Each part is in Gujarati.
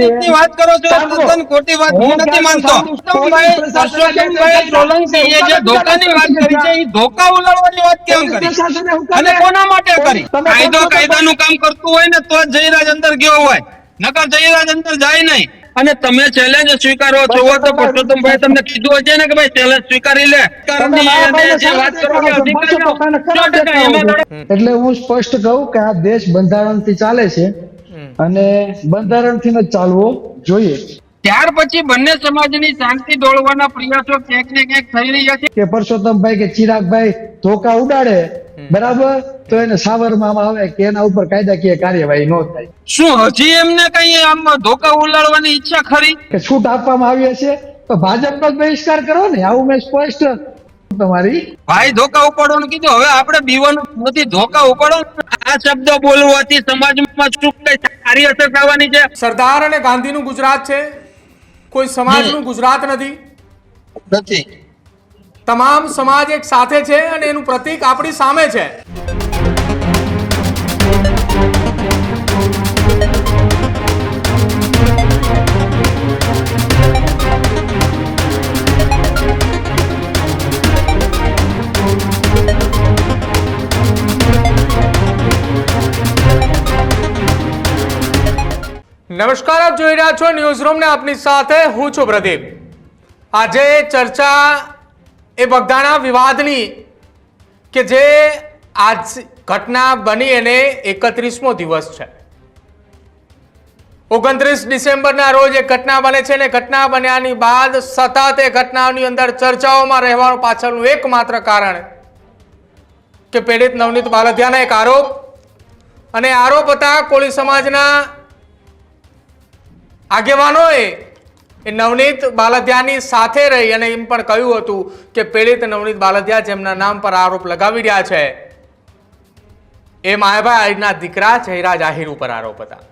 રીતની વાત કરો છો તદ્દન ખોટી વાત હું નથી માનતો. પરસોત્તમભાઈ સોલંકીએ જે ધોકાની વાત કરી છે એ ધોકા ઉલાળવાની વાત કેમ કરી અને કોના માટે કરી? કાયદાનું કામ કરતું હોય ને તો જ જયરાજ અંદર ગયો હોય, નકર જયરાજ અંદર જાય નહીં. અને તમે ચેલેન્જ સ્વીકારો છો તો પરસોત્તમભાઈ તમને કીધું હશે ને કે ભાઈ ચેલેન્જ સ્વીકારી લે. એટલે હું સ્પષ્ટ કહું કે આ દેશ બંધારણથી ચાલે છે અને બંધારણથી જ ચાલવો જોઈએ. ત્યાર પછી બંને સમાજની શાંતિ ડોળવાના પ્રયાસો ક્યાંક ને ક્યાંક થઈ રહ્યા છે કે પરસોત્તમભાઈ કે ચિરાગભાઈ ધોકા ઉડાડે બરાબર તો એને સાવરમાં આવે કે એના ઉપર કાયદાકીય કાર્યવાહી ન થાય. શું હજી એમને કઈ આમ ધોકા ઉલાડવાની ઈચ્છા ખરી કે છૂટ આપવામાં આવી છે તો ભાજપનો જ બહિષ્કાર કરો ને, આવું મેં સ્પષ્ટ તમારી ભાઈ ધોકા ઉપાડવાનું કીધું. હવે આપણે બીવાનું નથી, ધોકા ઉપાડો. આ શબ્દ બોલવાથી સમાજમાં શું કઈ સારી અસર થવાની છે? સરદાર અને ગાંધીનું ગુજરાત છે, કોઈ સમાજનું ગુજરાત નથી. તમામ સમાજ એક સાથે છે અને એનું પ્રતીક આપણી સામે છે. નમસ્કાર, આપ જોઈ રહ્યા છો ન્યૂઝ રૂમ ને આપની સાથે હું છું પ્રદીપ. આજે ચર્ચા એ બગદાણા વિવાદની કે જે આજ ઘટના બની એને 31મો દિવસ છે. 29 ડિસેમ્બરના રોજ એક ઘટના બને છે અને ઘટના બન્યાની બાદ સતત એ ઘટનાની અંદર ચર્ચાઓમાં રહેવાનું પાછળનું એકમાત્ર કારણ કે પીડિત નવનીત બાલદિયાના એક આરોપ અને આરોપ હતા કોળી સમાજના આગેવાનોએ એ નવનીત બાલદિયાની સાથે રહી અને એમ પણ કહ્યું હતું કે પીડિત નવનીત બાલદિયા જેમના નામ પર આરોપ લગાવી રહ્યા છે એ માયાભાઈ આહિરના દીકરા જયરાજ આહિર ઉપર આરોપ હતા.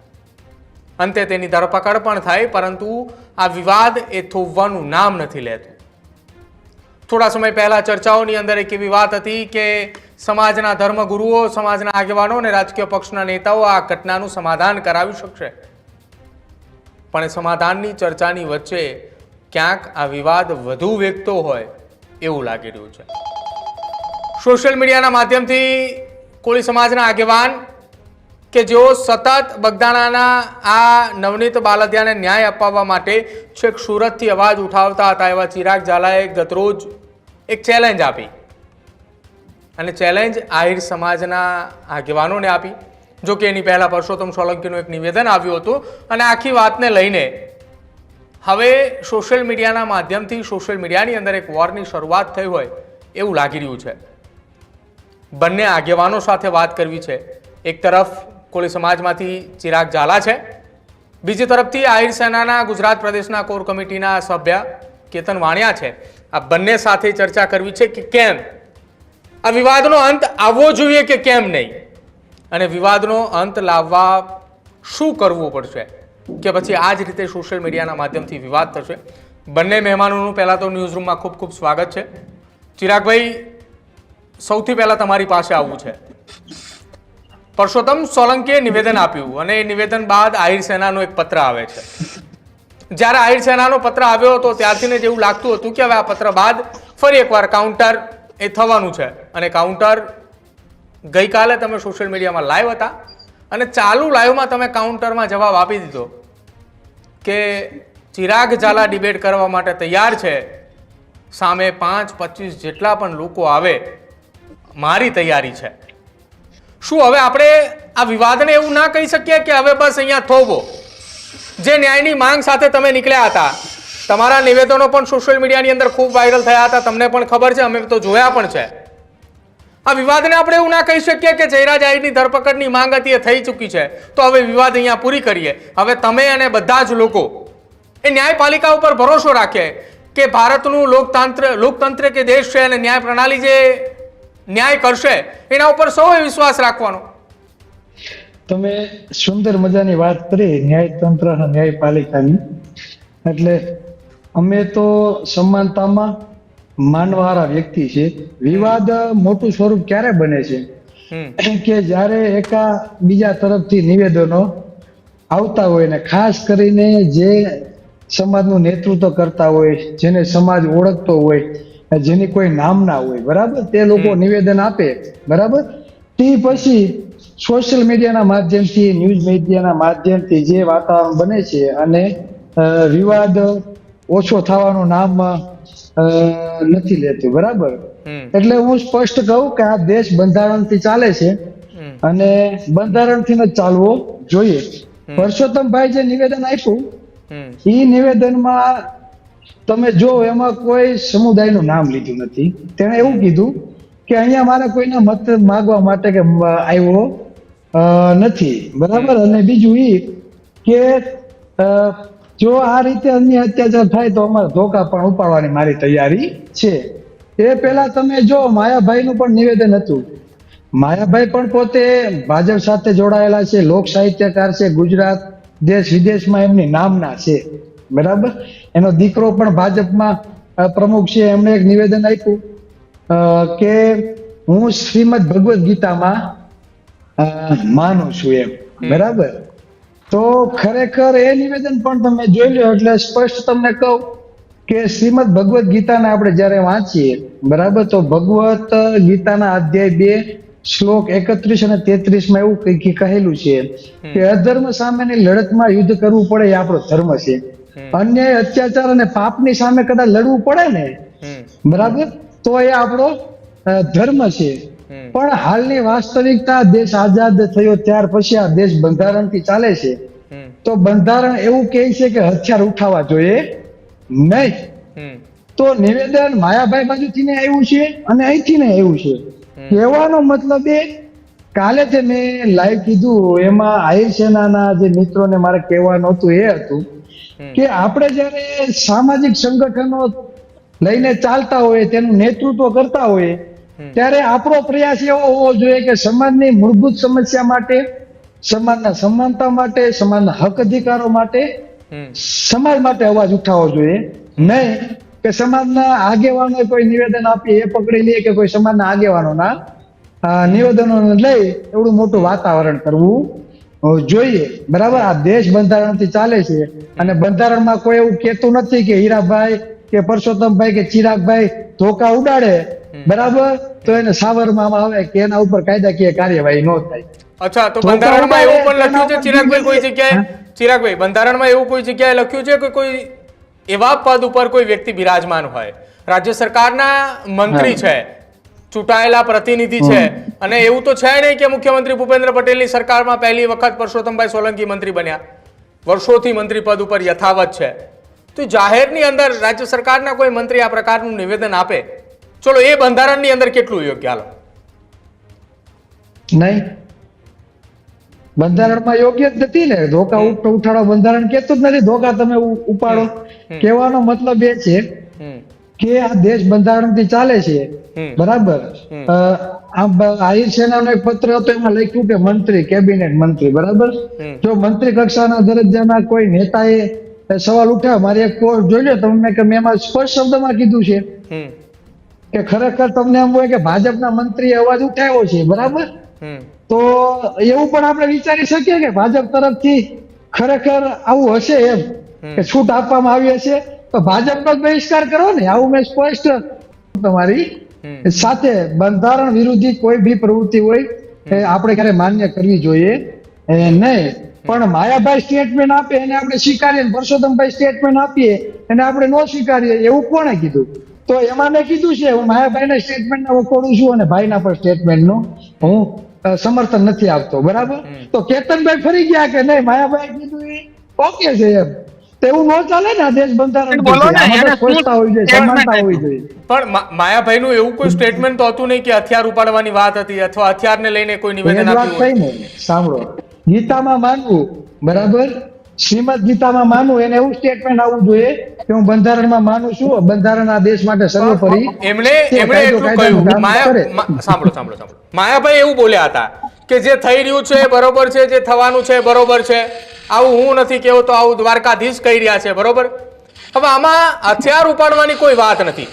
અંતે તેની ધરપકડ પણ થઈ, પરંતુ આ વિવાદ એ થોભવાનું નામ નથી લેતું. થોડા સમય પહેલા ચર્ચાઓની અંદર એક એવી વાત હતી કે સમાજના ધર્મગુરુઓ, સમાજના આગેવાનો અને રાજકીય પક્ષના નેતાઓ આ ઘટનાનું સમાધાન કરાવી શકશે, પણ એ સમાધાનની ચર્ચાની વચ્ચે ક્યાંક આ વિવાદ વધુ વેગતો હોય એવું લાગી રહ્યું છે. સોશિયલ મીડિયાના માધ્યમથી કોળી સમાજના આગેવાન કે જેઓ સતત બગદાણાના આ નવનીત બાલદિયાને ન્યાય અપાવવા માટે છેક સુરતથી અવાજ ઉઠાવતા હતા એવા ચિરાગ ઝાલાએ ગતરોજ એક ચેલેન્જ આપી અને ચેલેન્જ આહિર સમાજના આગેવાનોને આપી. જો કે એની પહેલા પરસોત્તમ સોલંકીનું એક નિવેદન આવ્યું હતું અને આખી વાતને લઈને હવે સોશિયલ મીડિયાના માધ્યમથી સોશિયલ મીડિયાની અંદર એક વોરની શરૂઆત થઈ હોય એવું લાગી રહ્યું છે. બંને આગેવાનો સાથે વાત કરવી છે. એક તરફ કોળી સમાજમાંથી ચિરાગ ઝાલા છે, બીજી તરફથી આહિર સેનાના ગુજરાત પ્રદેશના કોર કમિટીના સભ્ય કેતન વાણિયા છે. આ બંને સાથે ચર્ચા કરવી છે કે કેમ આ વિવાદનો અંત આવવો જોઈએ કે કેમ નહીં, અને વિવાદનો અંત લાવવા શું કરવું પડશે કે પછી આ જ રીતે સોશિયલ મીડિયાના માધ્યમથી વિવાદ થશે. બંને મહેમાનોનું પહેલાં તો ન્યૂઝ રૂમમાં ખૂબ ખૂબ સ્વાગત છે. ચિરાગભાઈ, સૌથી પહેલાં તમારી પાસે આવવું છે. પરસોત્તમ સોલંકીએ નિવેદન આપ્યું અને એ નિવેદન બાદ આહિર સેનાનો એક પત્ર આવે છે. જ્યારે આહિર સેનાનો પત્ર આવ્યો હતો ત્યારથી જ એવું લાગતું હતું કે હવે આ પત્ર બાદ ફરી એકવાર કાઉન્ટર એ થવાનું છે, અને કાઉન્ટર ગઈકાલે તમે સોશિયલ મીડિયામાં લાઈવ હતા અને ચાલુ લાઈવમાં તમે કાઉન્ટરમાં જવાબ આપી દીધો કે ચિરાગ ઝાલા ડિબેટ કરવા માટે તૈયાર છે, સામે 5-25 જેટલા પણ લોકો આવે, મારી તૈયારી છે. શું હવે આપણે આ વિવાદને એવું ના કહી શકીએ કે હવે બસ અહીંયા થોભો? જે ન્યાયની માંગ સાથે તમે નીકળ્યા હતા, તમારા નિવેદનો પણ સોશિયલ મીડિયાની અંદર ખૂબ વાયરલ થયા હતા, તમને પણ ખબર છે, અમે તો જોયા પણ છે. આ વિવાદને આપણે એવું ના કહી શકીએ કે જયરાજ આહિરની ધરપકડની માંગ હતી એ થઈ ચૂકી છે, તો હવે વિવાદ અહીંયા પૂરી કરીએ. હવે તમે અને બધા જ લોકો એ ન્યાયપાલિકા ઉપર ભરોસો રાખે કે ભારતનું લોકતંત્ર કે દેશ છે અને ન્યાય પ્રણાલી જે ન્યાય કરશે એના ઉપર સૌએ વિશ્વાસ રાખવાનો. તમે સુંદર મજાની વાત કરી ન્યાયતંત્ર અને ન્યાયપાલિકાની. એટલે અમે તો સમાનતામાં માનવાળા વ્યક્તિ છે. વિવાદ મોટું સ્વરૂપ ક્યારે બને છે કે જ્યારે એકા બીજા તરફથી નિવેદનો આવતા હોય ને ખાસ કરીને જે સમાજનું નેતૃત્વ કરતા હોય, જેને સમાજ ઓળખતો હોય, જેની કોઈ નામ ના હોય, બરાબર, તે લોકો નિવેદન આપે, બરાબર, તે પછી સોશિયલ મીડિયાના માધ્યમથી, ન્યૂઝ મીડિયાના માધ્યમથી જે વાતાવરણ બને છે અને વિવાદ ઓછો થવાનું નામ નથી લેતું, બરાબર. એટલે હું સ્પષ્ટ કહું કે આ દેશ બંધારણથી ચાલે છે અને બંધારણથી જ ચાલવો જોઈએ. પરસોત્તમભાઈ જે નિવેદન આપ્યું, એ નિવેદનમાં તમે જો એમાં કોઈ સમુદાયનું નામ લીધું નથી. તેણે એવું કીધું કે અહીંયા મારે કોઈના મત માગવા માટે કે આવ્યો નથી, બરાબર. અને બીજું એ કે જો આ રીતે અન્ય અત્યાચાર થાય તો અમારે ધોકા પણ ઉપાડવાની મારી તૈયારી છે. એ પહેલા તમે જો માયાભાઈનું પણ નિવેદન હતું. માયાભાઈ પણ પોતે ભાજપ સાથે જોડાયેલા છે, લોક સાહિત્યકાર છે, ગુજરાત દેશ વિદેશમાં એમની નામના છે, બરાબર. એનો દીકરો પણ ભાજપમાં પ્રમુખ છે. એમણે એક નિવેદન આપ્યું કે હું શ્રીમદ ભગવદ્ ગીતામાં માનું છું એમ, બરાબર. તો ખરેખર એ નિવેદન પણ તમે જોઈ લો એટલે સ્પષ્ટ તમને કહું કે શ્રીમદ ભગવદ્ ગીતાને આપણે જ્યારે વાંચીએ, બરાબર, તો ભગવત ગીતાના અધ્યાય 2 શ્લોક 31 અને 33 એવું કંઈક કહેલું છે કે અધર્મ સામેની લડતમાં યુદ્ધ કરવું પડે એ આપણો ધર્મ છે. અન્યાય, અત્યાચાર અને પાપની સામે કદાચ લડવું પડે ને, બરાબર, તો એ આપણો ધર્મ છે. પણ હાલની વાસ્તવિકતા, દેશ આઝાદ થયો ત્યાર પછી આ દેશ બંધારણથી ચાલે છે. તો બંધારણ એવું કહે છે કે હથિયાર ઉઠાવવા જોઈએ નહીં. તો નિવેદન માયાભાઈ બાજુથી ને આવ્યું છે અને અહીંથી ને આવ્યું છે. કહેવાનો મતલબ એ કાલે જે મેં લાઈવ કીધું એમાં આહિર સેનાના જે મિત્રોને મારે કહેવાનું હતું એ હતું કે આપણે જ્યારે સામાજિક સંગઠનો લઈને ચાલતા હોય, તેનું નેતૃત્વ કરતા હોય, ત્યારે આપણો પ્રયાસ એવો હોવો જોઈએ કે સમાજની મૂળભૂત સમસ્યા માટે, સમાજના સમાનતા માટે, સમાજના હક અધિકારો માટે, સમાજ માટે અવાજ ઉઠાવવો જોઈએ. નહીં કે સમાજના આગેવાનો કોઈ નિવેદન આપી એ પકડી લે કે કોઈ સમાજના આગેવાનોના નિવેદનો લઈ એવડું મોટું વાતાવરણ કરવું જોઈએ, બરાબર. આ દેશ બંધારણથી ચાલે છે અને બંધારણમાં કોઈ એવું કહેતું નથી કે હીરાભાઈ કે પરસોત્તમભાઈ કે ચિરાગભાઈ ધોકા ઉડાડે, બરાબર, તો એને સાવરમાં આવે કે એના ઉપર કાયદાકીય કાર્યવાહી ન થાય. અચ્છા, તો બંધારણમાં એવું પણ લખ્યું છે ચિરાગભાઈ, કોઈ જગ્યાએ ચિરાગભાઈ બંધારણમાં એવું કોઈ જગ્યાએ લખ્યું છે કે કોઈ એવા પદ ઉપર કોઈ વ્યક્તિ બિરાજમાન હોય, રાજ્ય સરકારના મંત્રી છે, ચૂંટાયેલા પ્રતિનિધિ છે, અને એવું તો છે નહીં કે મુખ્યમંત્રી ભૂપેન્દ્ર પટેલની સરકારમાં પહેલી વખત પરસોત્તમભાઈ સોલંકી મંત્રી બન્યા, વર્ષોથી મંત્રી પદ ઉપર યથાવત છે. તો જાહેરની અંદર રાજ્ય સરકારના કોઈ મંત્રી આ પ્રકારનું નિવેદન આપે, ચલો એ બંધારણની અંદર કેટલું યોગ્ય? હાલો, નહીં, બંધારણમાં યોગ્ય જ નથી ને. ધોકા ઉઠાડો બંધારણ કેતું જ નથી ધોકા તમે ઉપાડો. કહેવાનો મતલબ એ છે કે આ દેશ બંધારણથી ચાલે છે, બરાબર. આહિર સેનાનો એક પત્ર હતો, એમાં લખ્યું કે મંત્રી, કેબિનેટ મંત્રી, બરાબર. જો મંત્રી કક્ષાના દરજ્જાના કોઈ નેતાએ સવાલ ઉઠાવ્યો, મારી એક કોર્ટ જોઈ લો તમે કે મેં એમાં સ્પષ્ટ શબ્દમાં કીધું છે કે ખરેખર તમને એમ હોય કે ભાજપના મંત્રીએ અવાજ ઉઠાવ્યો છે, બરાબર, તો એવું પણ આપણે વિચારી શકીએ કે ભાજપ તરફથી ખરેખર આવું હશે એમ કે છૂટ આપવામાં આવી હશે તો ભાજપનો જ બહિષ્કાર કરો ને. આવું મેં સ્પષ્ટ તમારી સાથે બંધારણ વિરોધી કોઈ બી પ્રવૃત્તિ હોય એ આપણે ક્યારે માન્ય કરવી જોઈએ નહીં. પણ માયાભાઈ સ્ટેટમેન્ટ આપે એને આપણે સ્વીકારીએ, પરસોત્તમભાઈ સ્ટેટમેન્ટ આપીએ એને આપણે ન સ્વીકારીએ, એવું કોણે કીધું? તો એમાં મેં કીધું છે હું માયાભાઈના સ્ટેટમેન્ટને વખોડું છું અને ભાઈના પણ સ્ટેટમેન્ટનું હું સમર્થન નથી આપતો, બરાબર. તો કેતનભાઈ ફરી ગયા કે નહીં માયાભાઈ કીધું એ ઓકે છે એમ. તો એવું ન ચાલે ને. આ દેશ બંધારણ સ્વચ્છતા હોવી જોઈએ, સમાનતા હોવી જોઈએ. પણ માયાભાઈનું એવું કોઈ સ્ટેટમેન્ટ તો હતું નહીં કે હથિયાર ઉપાડવાની વાત હતી અથવા હથિયારને લઈને કોઈ નિવેદન આપ્યું હોય. સાંભળો, ગીતામાં માનવું, બરાબર, શ્રીમદ ગીતામાં માનવું, એને એવું સ્ટેટમેન્ટ આવવું જોઈએ કે હું બંધારણમાં માનું છું, બંધારણ આ દેશ માટે સર્વોપરી. એમણે એટલું કહ્યું. સાંભળો, માયાભાઈ એવું બોલ્યા હતા કે જે થઈ રહ્યું છે બરોબર છે, જે થવાનું છે બરોબર છે, આવું હું નથી કહેવું તો આવું દ્વારકાધીશ કહી રહ્યા છે, બરોબર. હવે આમાં હથિયાર ઉપાડવાની કોઈ વાત નથી,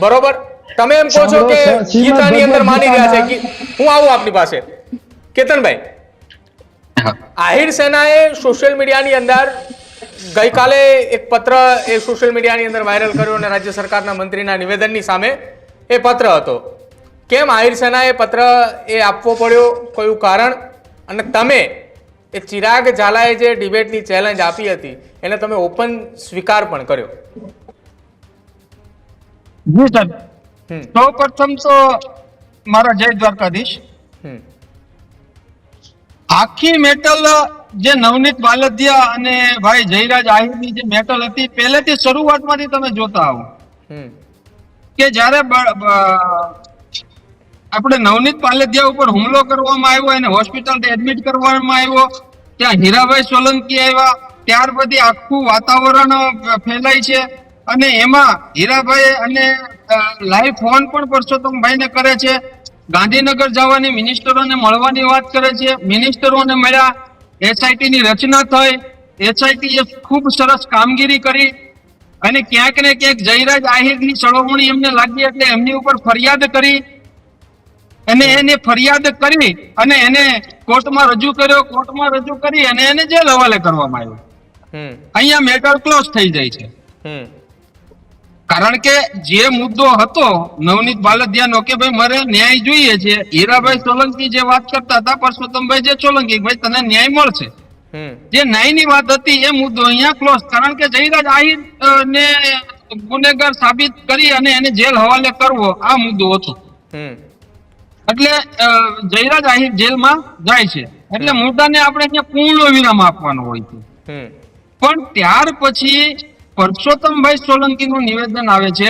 બરોબર. તમે એમ કહો છો કે ગીતાની અંદર માની રહ્યા છે. હું આવું આપની પાસે, કેતનભાઈ, હા. આહિર સેનાએ સોશિયલ મીડિયાની અંદર ગઈકાલે એક પત્ર એ સોશિયલ મીડિયાની અંદર વાયરલ કર્યો અને રાજ્ય સરકારના મંત્રીના નિવેદનની સામે એ પત્ર હતો. કેમ આહિર સેનાએ પત્ર એ આપવો પડ્યો, કયું કારણ, અને તમે એ ચિરાગ ઝાલાએ જે ડિબેટની ચેલેન્જ આપી હતી એને તમે ઓપન સ્વીકાર પણ કર્યો? જી સાહેબ, હમ સૌ પ્રથમ તો મારા જય દ્વારકાધીશ. હમ આખી મેટલ જે નવનીત બાલદિયા અને ભાઈ જયરાજ આહિરની જે મેટલ હતી, પહેલેથી શરૂઆતમાંથી તમે જોતા આવો હમ કે જ્યારે આપણે નવનીત બાલદિયા ઉપર હુમલો કરવામાં આવ્યો, એને હોસ્પિટલ એડમિટ કરવામાં આવ્યો, ત્યાં હીરાભાઈ સોલંકી આવ્યા, ત્યાર પછી આખું વાતાવરણ ફેલાય છે અને એમાં હીરાભાઈ અને લાઈવ ફોન પણ પરસોત્તમભાઈને કરે છે. ગાંધીનગર જવાની મિનિસ્ટરોને મળવાની વાત કરે છે, મિનિસ્ટરોને મળ્યા, એસઆઈટી ની રચના થઈ, એસઆઈટી એ ખૂબ સરસ કામગીરી કરી અને ક્યાંક ને ક્યાંક જયરાજ આહિરની સળવણી એમને લાગી એટલે એમની ઉપર ફરિયાદ કરી અને એને ફરિયાદ કરી અને એને કોર્ટમાં રજૂ કર્યો, કોર્ટમાં રજૂ કરી અને એને જેલ હવાલે કરવામાં આવ્યો. હમ અહીંયા મેટર ક્લોઝ થઈ જાય છે. હમ કારણ કે જે મુદ્દો હતો નવનીત બાલદિયાનો કે ભાઈ મારે ન્યાય જોઈએ છે, હીરાભાઈ સોલંકી જે વાત કરતા હતા, પરસોત્તમભાઈ જે સોલંકી, ભાઈ તને ન્યાય મળશે, હમ જે ન્યાયની વાત હતી એ મુદ્દો અહીંયા ક્લોઝ. કારણ કે જયરાજ આહિર ને ગુનેગાર સાબિત કરી અને એને જેલ હવાલે કરવો આ મુદ્દો હતો. હમ એટલે જયરાજ આહિર જેલમાં જાય છે એટલે મુદ્દાને આપણે ત્યાં પૂર્ણ વિરામ આપવાનો હોય છે. હમ પણ ત્યાર પછી પરસોત્તમભાઈ સોલંકીનું નિવેદન આવે છે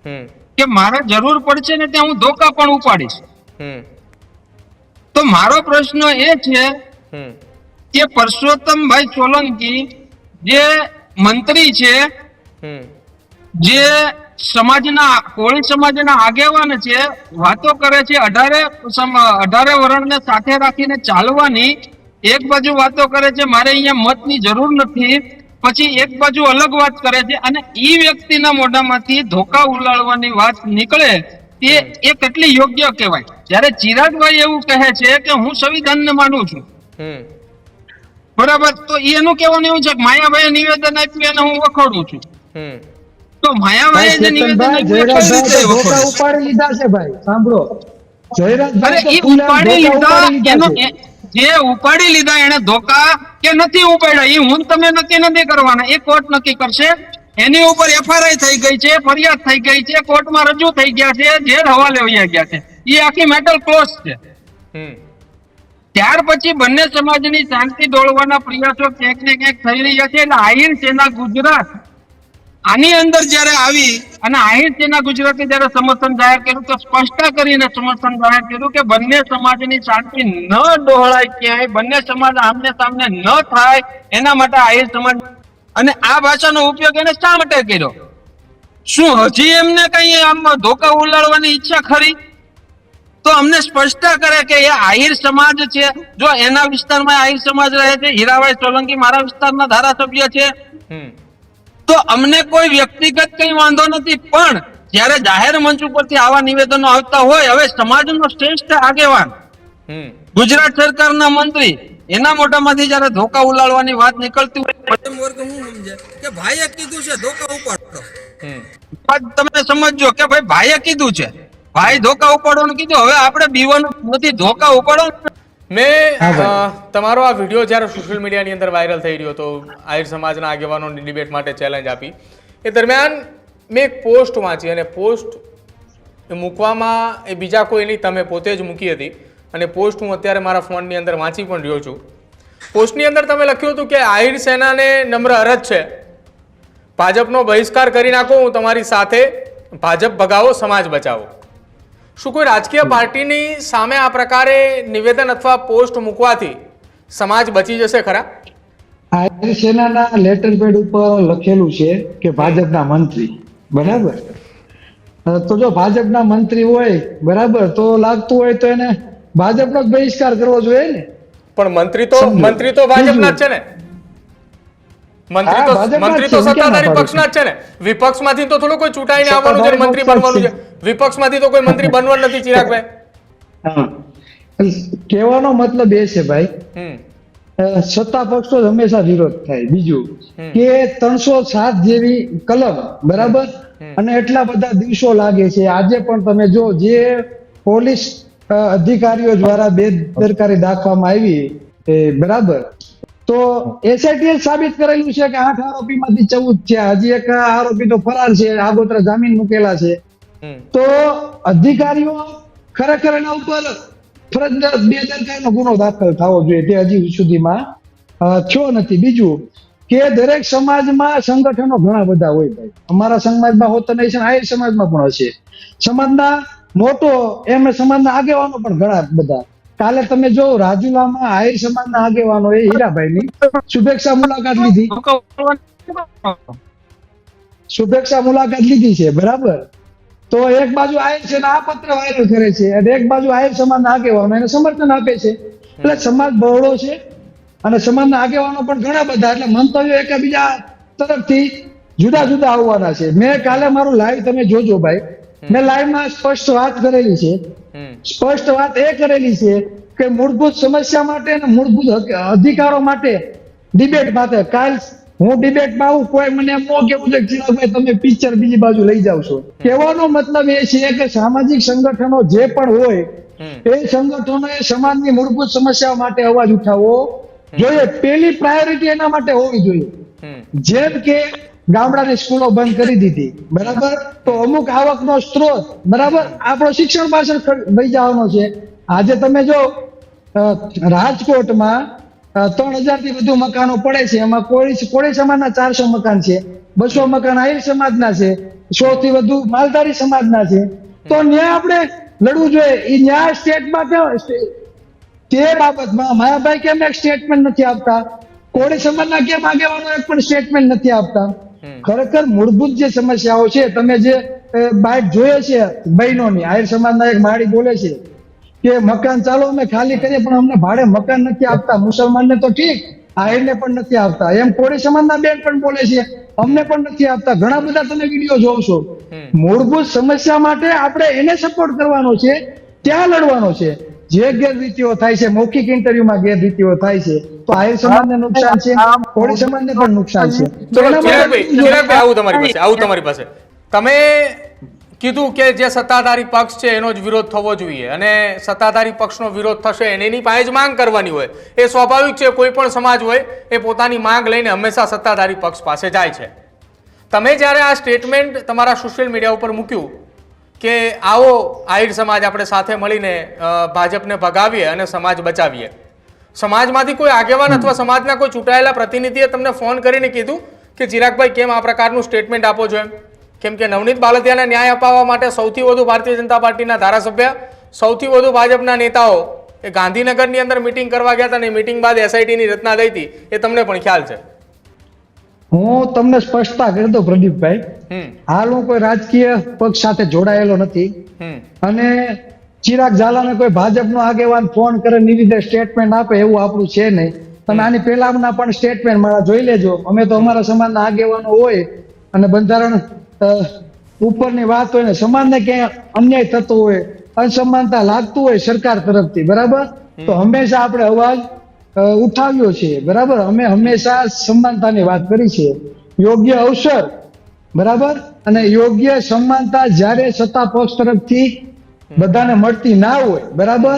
હમ કે મારે જરૂર પડશે ને ત્યાં હું ધોકા પણ ઉપાડીશ. હમ તો મારો પ્રશ્ન એ છે હમ કે પરસોત્તમભાઈ સોલંકી જે મંત્રી છે, હમ જે સમાજના કોળી સમાજના આગેવાન છે, વાતો કરે છે 18 વર્ણને સાથે રાખીને ચાલવાની, એક બાજુ વાતો કરે છે મારે અહીંયા મતની જરૂર નથી, પછી એક બાજુ અલગ વાત કરે છે અને ઈ વ્યક્તિના મોઢામાંથી ધોકા ઉલાળવાની વાત નીકળે તે એ કેટલી યોગ્ય કહેવાય? જ્યારે ચિરાગભાઈ એવું કહે છે કે હું સંવિધાનને માનું છું, હમ બરાબર, તો એનું કહેવાનું એવું છે કે માયાભાઈએ નિવેદન આપ્યું એને હું વખોડું છું. હમ તો માયાભાઈએ જે નિવેદન આપ્યું એ કઈ રીતે ધોકા વખોડે? ઉપાડી લીધા છે ભાઈ, સાંભળો. અરે જયરાજભાઈ તો ઈ ખુલ્લેઆમ ઉપાડી ધોકા લીધા, ઉપાડી એનો લીધા છે. જે ઉપાડી લીધા એને ધોકા કે નથી ઉપાડ્યા એ હું તમે નક્કી નથી કરવાના, એ કોર્ટ નક્કી કરશે. એની ઉપર એફઆરઆઈ થઈ ગઈ છે, ફરિયાદ થઈ ગઈ છે, કોર્ટમાં રજૂ થઈ ગયા છે, જેલ હવાલે વયા ગયા છે, એ આખી મેટર ક્લોઝ છે. હમ ત્યાર પછી બંને સમાજની શાંતિ ડોળવાના પ્રયાસો ક્યાંક ને ક્યાંક થઈ રહ્યા છે. એટલે આહિર સેના ગુજરાત આની અંદર જ્યારે આવી અને આહિર સેના ગુજરાતે જ્યારે સમર્થન જાહેર કર્યું તો સ્પષ્ટ કરીને સમર્થન જાહેર કર્યું કે બંને સમાજની શાંતિ ન ડહોળાય, ક્યાંય બંને સમાજ આમને સામને ન થાય એના માટે આહિર સમાજ. અને આ ભાષાનો ઉપયોગ એને શા માટે કર્યો? શું હજી એમને કઈ આમ ધોકા ઉલાળવાની ઈચ્છા ખરી? તો અમને સ્પષ્ટ કરે કે એ આહિર સમાજ છે. જો એના વિસ્તારમાં આહિર સમાજ રહે છે, હીરાભાઈ સોલંકી મારા વિસ્તારના ધારાસભ્ય છે, હમ તો અમને કોઈ વ્યક્તિગત કઈ વાંધો નથી. પણ જ્યારે જાહેર મંચ ઉપરથી આવા નિવેદનો આવતા હોય, હવે સમાજનો શ્રેષ્ઠ આગેવાન હમ ગુજરાત સરકારના મંત્રી એના મોઢામાંથી જ્યારે ધોકા ઉલાળવાની વાત નીકળતી હોય, મધ્યમ વર્ગ હું સમજે કે ભાઈએ કીધું છે ધોકા ઉપાડો. હમ વાત તમે સમજો કે ભાઈ ભાઈએ કીધું છે, ભાઈ ધોકા ઉપાડવાનું કીધું, હવે આપણે બીવાનું નથી, ધોકા ઉપાડો. મેં હા ભાઈ. તમારો આ વિડીયો જ્યારે સોશિયલ મીડિયાની અંદર વાયરલ થઈ રહ્યો હતો, આહિર સમાજના આગેવાનોની ડિબેટ માટે ચેલેન્જ આપી, એ દરમિયાન મેં એક પોસ્ટ વાંચી અને પોસ્ટ મૂકવામાં એ બીજા કોઈ નહીં, તમે પોતે જ મૂકી હતી અને પોસ્ટ હું અત્યારે મારા ફોનની અંદર વાંચી પણ રહ્યો છું. પોસ્ટની અંદર તમે લખ્યું હતું કે આહિર સેનાને નમ્ર અરજ છે, ભાજપનો બહિષ્કાર કરી નાખો, હું તમારી સાથે, ભાજપ ભગાવો, સમાજ બચાવો. શું કોઈ રાજકીય પાર્ટીની સામે આ પ્રકારે નિવેદન અથવા પોસ્ટ મૂકવાથી સમાજ બચી જશે ખરા? આહિર સેનાના લેટર પેડ ઉપર લખેલું છે કે ભાજપના મંત્રી, બરાબર. તો જો ભાજપના મંત્રી હોય, બરાબર, તો લાગતું હોય તો એને ભાજપનો જ બહિષ્કાર કરવો જોઈએ ને. પણ મંત્રી સમજો. તો ભાજપના જ છે ને, હા, ભાજપના મંત્રી જ તો છે, હું ક્યાં ના સત્તાધારી પાડું પક્ષના જ છે ને. વિપક્ષમાંથી તો થોડું કોઈ ચૂંટાઈને આવવાનું છે, મંત્રી બનવાનું છે. વિપક્ષમાંથી તો કોઈ મંત્રી બનવાનું નથી, ચિરાગભાઈ. હા, કહેવાનો મતલબ એ છે ભાઈ હમ સત્તા પક્ષનો જ હંમેશા વિરોધ થાય. બીજું કે 307 જેવી કલમ, બરાબર, અને એટલા બધા દિવસો લાગે છે. આજે પણ તમે જો જે પોલીસ અધિકારીઓ દ્વારા બેદરકારી દાખવવામાં આવી, બરાબર, તો એસઆઈટીએ સાબિત કરેલું છે કે 8 આરોપીમાંથી 14 છે. હજી એક આરોપી તો ફરાર છે, આગોતરા જામીન મૂકેલા છે. તો અધિકારીઓ ખરેખર એના ઉપર ફરજિયાત બેદરકારીનો ગુનો દાખલ થવો જોઈએ, તે હજી સુધીમાં થયો નથી. બીજું કે દરેક સમાજમાં સંગઠનો ઘણા બધા હોય ભાઈ. અમારા સમાજમાં હોતો નહીં છે, આહિર સમાજમાં પણ હશે. સમાજના મોટો એમ સમાજના આગેવાનો પણ ઘણા બધા. કાલે તમે જો રાજુલામાં આહિર સમાજના આગેવાનો એ હીરાભાઈની શુભેચ્છા મુલાકાત લીધી છે, બરાબર. તો એક બાજુ આહિર છે ને આ પત્ર વાયરલ કરે છે, અને એક બાજુ આહિર સમાજના આગેવાનો એને સમર્થન આપે છે. એટલે સમાજ બહોળો છે અને સમાજના આગેવાનો પણ ઘણા બધા. એટલે મંતવ્યો એકબીજા તરફથી જુદા જુદા આવવાના છે. મેં કાલે મારું લાઈવ તમે જોજો ભાઈ, મેં લાઈવમાં સ્પષ્ટ વાત કરેલી છે. સ્પષ્ટ વાત એ કરેલી છે કે મૂળભૂત સમસ્યા માટે અને મૂળભૂત અધિકારો માટે ડિબેટ માટે. કાલ હું ડિબેટમાં આવું, કોઈ મને એમ ન કેવું છે ચિરાગભાઈ તમે પિક્ચર બીજી બાજુ લઈ જાવ છો. કહેવાનો મતલબ એ છે કે સામાજિક સંગઠનો જે પણ હોય એ સંગઠનોએ સમાજની મૂળભૂત સમસ્યાઓ માટે અવાજ ઉઠાવવો જોઈએ. પેલી પ્રાયોરિટી એના માટે હોવી જોઈએ. જેમ કે ગામડાની સ્કૂલો બંધ કરી દીધી, બરાબર, તો અમુક આવકનો સ્ત્રોત, બરાબર, આપણો શિક્ષણ પાછળ લઈ જવાનો છે. આજે તમે જો રાજકોટમાં 3000 થી વધુ મકાનો પડે છે. એમાં કોળી સમાજના 400 મકાન છે, 200 મકાન આહિર સમાજના છે, 100 થી વધુ માલધારી સમાજના છે. તો ન્યાય આપણે લડવું જોઈએ. એ ન્યાય સ્ટેટમાં તે બાબતમાં માયાભાઈ કેમ એક સ્ટેટમેન્ટ નથી આપતા? કોળી સમાજના કેમ આગેવાનો એક પણ સ્ટેટમેન્ટ નથી આપતા? ખરેખર મૂળભૂત જે સમસ્યાઓ છે, તમે જે બાઇટ જોઈએ છે બહેનોની, આહિર સમાજના એક માળી બોલે છે કે મકાન ચાલો અમે ખાલી કરીએ પણ અમને ભાડે મકાન નથી આપતા. મુસલમાનને તો ઠીક, આહિરને પણ નથી આપતા. એમ કોળી સમાજના બેન પણ બોલે છે અમને પણ નથી આપતા. ઘણા બધા તમે વિડીયો જોશો. મૂળભૂત સમસ્યા માટે આપણે એને સપોર્ટ કરવાનો છે, ત્યાં લડવાનો છે. જે ગેરરીતિઓ થાય છે, મૌખિક ઇન્ટરવ્યુમાં ગેરરીતિઓ થાય છે, તો આહિર સમાજને નુકસાન છે, કોળી સમાજને પણ નુકસાન છે. ચિરાગભાઈ આવું તમારી પાસે તમે કીધું કે જે સત્તાધારી પક્ષ છે એનો જ વિરોધ થવો જોઈએ, અને સત્તાધારી પક્ષનો વિરોધ થશે એની પાસે જ માંગ કરવાની હોય. એ સ્વાભાવિક છે, કોઈ પણ સમાજ હોય એ પોતાની માંગ લઈને હંમેશા સત્તાધારી પક્ષ પાસે જાય છે. તમે જ્યારે આ સ્ટેટમેન્ટ તમારા સોશિયલ મીડિયા ઉપર મૂક્યું કે આવો આહિર સમાજ આપણે સાથે મળીને ભાજપને ભગાવીએ અને સમાજ બચાવીએ, સમાજમાંથી કોઈ આગેવાન અથવા સમાજના કોઈ ચૂંટાયેલા પ્રતિનિધિએ તમને ફોન કરીને કીધું કે ચિરાગભાઈ કેમ આ પ્રકારનું સ્ટેટમેન્ટ આપો છો? કેમ કે નવનીત બાલદિયાને ન્યાય અપાવવા માટે સૌથી વધુ ભારતીય જનતા પાર્ટીના ધારાસભ્ય, સૌથી વધુ ભાજપના નેતાઓ એ ગાંધીનગરની અંદર મિટિંગ કરવા ગયા હતા, અને મિટિંગ બાદ એસઆઈટીની રચના થઈ હતી, એ તમને પણ ખ્યાલ છે. હું તમને સ્પષ્ટતા કરી દઉં પ્રદીપભાઈ, હાલ હું કોઈ રાજકીય પક્ષ સાથે જોડાયેલો નથી, અને ચિરાગ ઝાલાને કોઈ ભાજપનો આગેવાન ફોન કરે નિવેદન સ્ટેટમેન્ટ આપે એવું આપણું છે નહીં. તમે આની પહેલાના પણ સ્ટેટમેન્ટ મારા જોઈ લેજો. અમે તો અમારા સમાજના આગેવાનો હોય અને બંધારણ ઉપરની વાત હોય ને સમાજને ક્યાંય અન્યાય થતો હોય, અસમાનતા લાગતું હોય સરકાર તરફથી, બરાબર, તો હંમેશા આપણે અવાજ ઉઠાવ્યો છે, બરાબર. અમે હંમેશા સમાનતાની વાત કરી છે. યોગ્ય અવસર, બરાબર, અને યોગ્ય સમાનતા જ્યારે સત્તા પક્ષ તરફથી બધાને મળતી ના હોય, બરાબર,